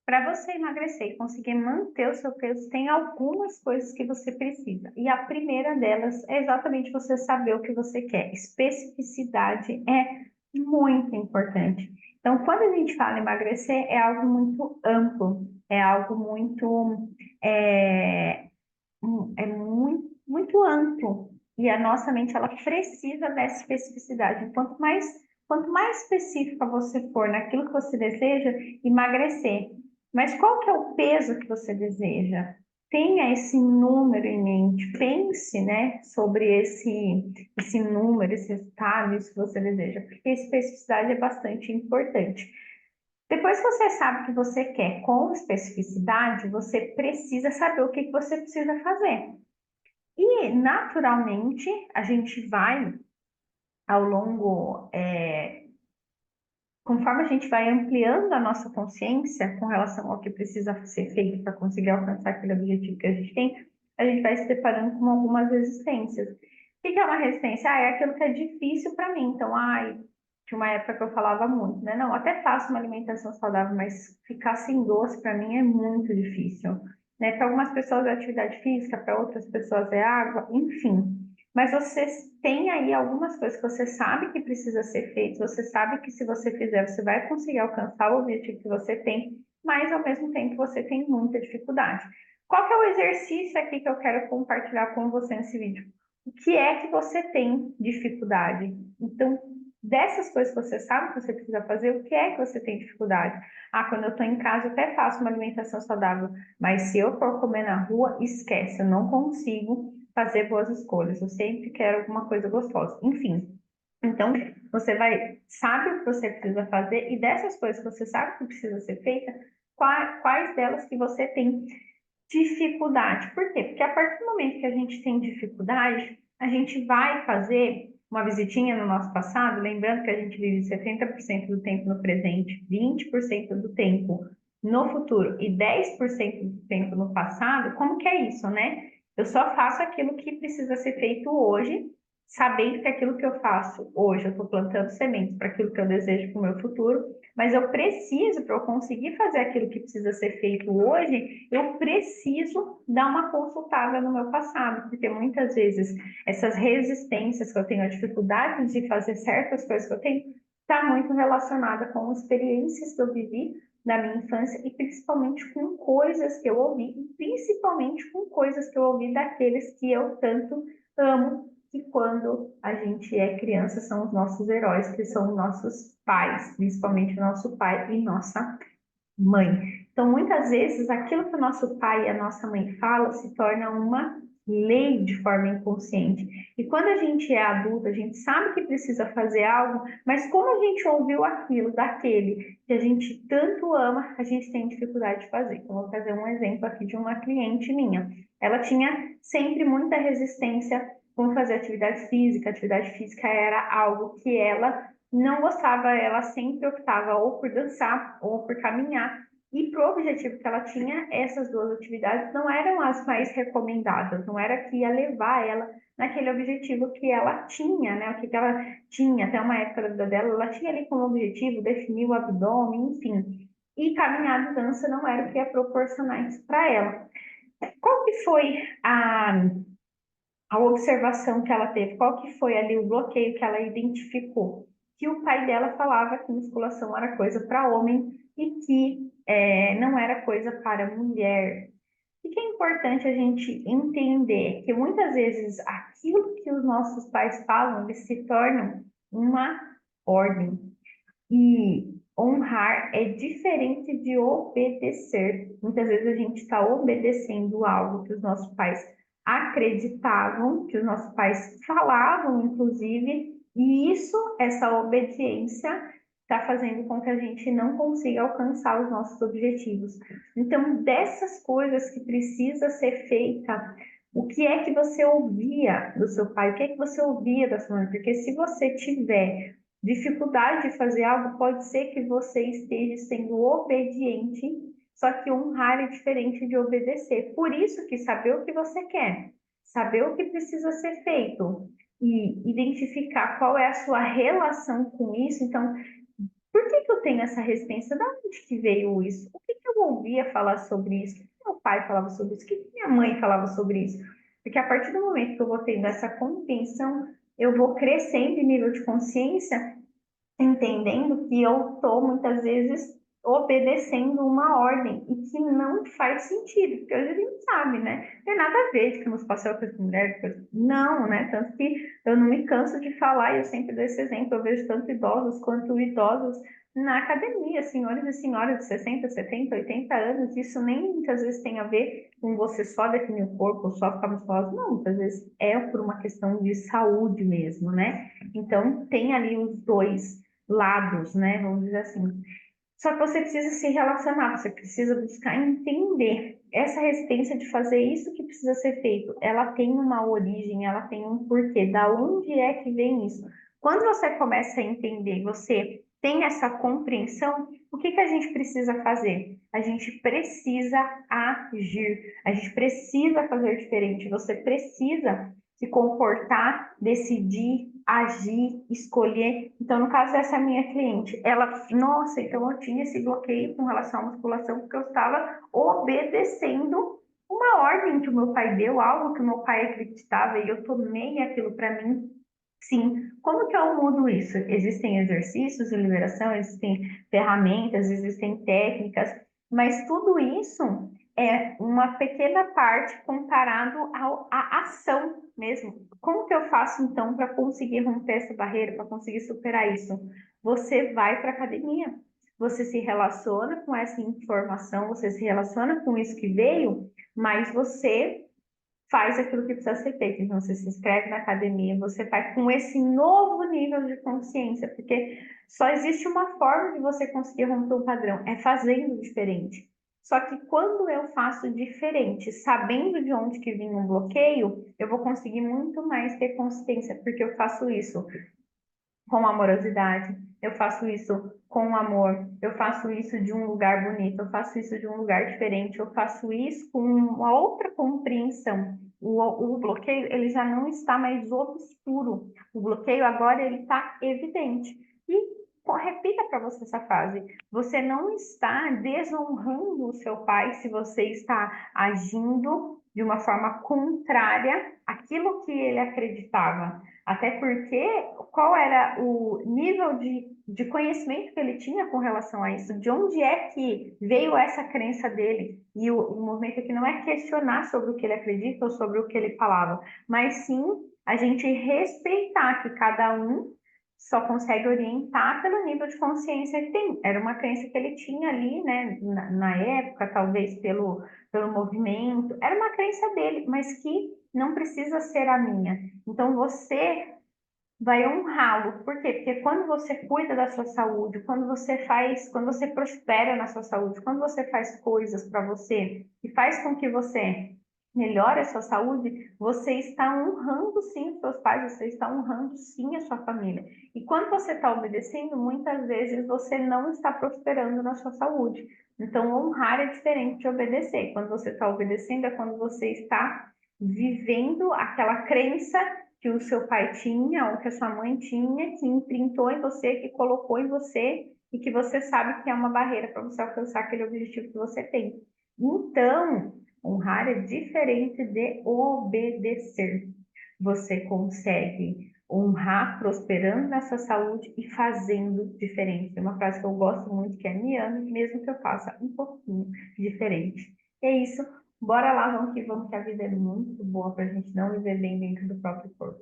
Para você emagrecer e conseguir manter o seu peso, tem algumas coisas que você precisa. E a primeira delas é exatamente você saber o que você quer. Especificidade é muito importante. Então, quando a gente fala em emagrecer, é algo muito amplo, é algo muito, é, muito amplo. E a nossa mente, ela precisa dessa especificidade. Quanto mais específica você for naquilo que você deseja, emagrecer. Mas qual que é o peso que você deseja? Tenha esse número em mente, pense, né, sobre esse número, esse resultado, isso que você deseja, porque a especificidade é bastante importante. Depois que você sabe o que você quer com especificidade, você precisa saber o que que você precisa fazer. E, naturalmente, a gente vai, ao longo, conforme a gente vai ampliando a nossa consciência com relação ao que precisa ser feito para conseguir alcançar aquele objetivo que a gente vai se deparando com algumas resistências. O que é uma resistência? Ah, é aquilo que é difícil para mim. Então, ai, tinha uma época que eu falava muito, né? Não, até faço uma alimentação saudável, mas ficar sem doce para mim é muito difícil. Né? Para algumas pessoas é atividade física, para outras pessoas é água, enfim. Mas você tem aí algumas coisas que você sabe que precisa ser feito, você sabe que se você fizer, você vai conseguir alcançar o objetivo que você tem, mas ao mesmo tempo você tem muita dificuldade. Qual que é o exercício aqui que eu quero compartilhar com você nesse vídeo? O que é que você tem dificuldade? Então, dessas coisas que você sabe que você precisa fazer, o que é que você tem dificuldade? Ah, quando eu estou em casa, eu até faço uma alimentação saudável, mas se eu for comer na rua, esquece, eu não consigo fazer boas escolhas. Eu sempre quero alguma coisa gostosa. Enfim, então você vai, sabe o que você precisa fazer e dessas coisas que você sabe que precisa ser feita, quais delas que você tem dificuldade? Por quê? Porque a partir do momento que a gente tem dificuldade, a gente vai fazer uma visitinha no nosso passado, lembrando que a gente vive 70% do tempo no presente, 20% do tempo no futuro e 10% do tempo no passado. Como que é isso, né? Eu só faço aquilo que precisa ser feito hoje, sabendo que aquilo que eu faço hoje, eu estou plantando sementes para aquilo que eu desejo para o meu futuro, mas eu preciso, para eu conseguir fazer aquilo que precisa ser feito hoje, eu preciso dar uma consultada no meu passado, porque muitas vezes essas resistências que eu tenho, a dificuldade de fazer certas coisas que eu tenho, está muito relacionada com experiências que eu vivi na minha infância e principalmente com coisas que eu ouvi, e principalmente com coisas que eu ouvi daqueles que eu tanto amo, que quando a gente é criança são os nossos heróis, que são os nossos pais, principalmente o nosso pai e nossa mãe. Então, muitas vezes, aquilo que o nosso pai e a nossa mãe falam se torna uma lei de forma inconsciente. E quando a gente é adulto, a gente sabe que precisa fazer algo, mas como a gente ouviu aquilo daquele que a gente tanto ama, a gente tem dificuldade de fazer. Então, vou fazer um exemplo aqui de uma cliente minha. Ela tinha sempre muita resistência com fazer atividade física. Atividade física era algo que ela não gostava, ela sempre optava ou por dançar ou por caminhar. E para o objetivo que ela tinha, essas duas atividades não eram as mais recomendadas, não era que ia levar ela naquele objetivo que ela tinha, né? O que ela tinha até uma época da vida dela, ela tinha ali como objetivo definir o abdômen, enfim. E caminhada e dança não era o que ia proporcionar isso para ela. Qual que foi a observação que ela teve? Qual que foi ali o bloqueio que ela identificou? Que o pai dela falava que musculação era coisa para homem e que não era coisa para mulher. O que é importante a gente entender? Que muitas vezes aquilo que os nossos pais falam, eles se tornam uma ordem. E honrar é diferente de obedecer. Muitas vezes a gente está obedecendo algo que os nossos pais acreditavam, que os nossos pais falavam, inclusive, e isso, essa obediência, está fazendo com que a gente não consiga alcançar os nossos objetivos. Então, dessas coisas que precisa ser feita, o que é que você ouvia do seu pai? O que é que você ouvia da sua mãe? Porque se você tiver dificuldade de fazer algo, pode ser que você esteja sendo obediente, só que honrar é diferente de obedecer. Por isso que saber o que você quer, saber o que precisa ser feito e identificar qual é a sua relação com isso. Então, por que que eu tenho essa resistência? Da onde que veio isso? O que que eu ouvia falar sobre isso? O que meu pai falava sobre isso? O que minha mãe falava sobre isso? Porque a partir do momento que eu vou tendo essa compreensão, eu vou crescendo em nível de consciência, entendendo que eu estou muitas vezes obedecendo uma ordem e que não faz sentido, porque hoje a gente sabe, né? Não tem nada a ver de que nos passou com as mulheres, não, né? Tanto que eu não me canso de falar, e eu sempre dou esse exemplo, eu vejo tanto idosos quanto idosos na academia, senhores e senhoras de 60, 70, 80 anos, isso nem muitas vezes tem a ver com você só definir o corpo, só ficar musculoso, não, muitas vezes é por uma questão de saúde mesmo, né? Então, tem ali os dois lados, né? Vamos dizer assim. Só que você precisa se relacionar, você precisa buscar entender essa resistência de fazer isso que precisa ser feito. Ela tem uma origem, ela tem um porquê. Da onde é que vem isso? Quando você começa a entender, você tem essa compreensão, o que que a gente precisa fazer? A gente precisa agir, a gente precisa fazer diferente. Você precisa se comportar, decidir, agir, escolher. Então, no caso dessa minha cliente, ela, nossa, então eu tinha esse bloqueio com relação à musculação, porque eu estava obedecendo uma ordem que o meu pai deu, algo que o meu pai acreditava, e eu tomei aquilo para mim. Sim, como que eu mudo isso? Existem exercícios de liberação, existem ferramentas, existem técnicas, mas tudo isso é uma pequena parte comparado à ação mesmo. Como que eu faço então para conseguir romper essa barreira, para conseguir superar isso? Você vai para a academia, você se relaciona com essa informação, você se relaciona com isso que veio, mas você faz aquilo que precisa ser feito. Então, você se inscreve na academia, você vai com esse novo nível de consciência, porque só existe uma forma de você conseguir romper um padrão, é fazendo diferente. Só que quando eu faço diferente, sabendo de onde que vinha um bloqueio, eu vou conseguir muito mais ter consciência, porque eu faço isso com amorosidade, eu faço isso com amor, eu faço isso de um lugar bonito, eu faço isso de um lugar diferente, eu faço isso com uma outra compreensão. O bloqueio ele já não está mais obscuro, o bloqueio agora ele está evidente. E repita para você essa frase: você não está desonrando o seu pai se você está agindo de uma forma contrária àquilo que ele acreditava. Até porque, qual era o nível de conhecimento que ele tinha com relação a isso? De onde é que veio essa crença dele? E o movimento aqui não é questionar sobre o que ele acredita ou sobre o que ele falava, mas sim a gente respeitar que cada um só consegue orientar pelo nível de consciência que tem. Era uma crença que ele tinha ali, né, na época, talvez pelo movimento, era uma crença dele, mas que não precisa ser a minha. Então você vai honrá-lo. Por quê? Porque quando você cuida da sua saúde, quando você prospera na sua saúde, quando você faz coisas para você e faz com que você melhore a sua saúde, você está honrando sim os seus pais, você está honrando sim a sua família. E quando você está obedecendo, muitas vezes você não está prosperando na sua saúde. Então, honrar é diferente de obedecer. Quando você está obedecendo, é quando você está vivendo aquela crença que o seu pai tinha ou que a sua mãe tinha, que imprintou em você, que colocou em você e que você sabe que é uma barreira para você alcançar aquele objetivo que você tem. Então, honrar é diferente de obedecer. Você consegue honrar prosperando na sua saúde e fazendo diferente. Tem uma frase que eu gosto muito, que é me ame, mesmo que eu faça um pouquinho diferente. É isso. Bora lá, vamos que a vida é muito boa para a gente não viver bem dentro do próprio corpo.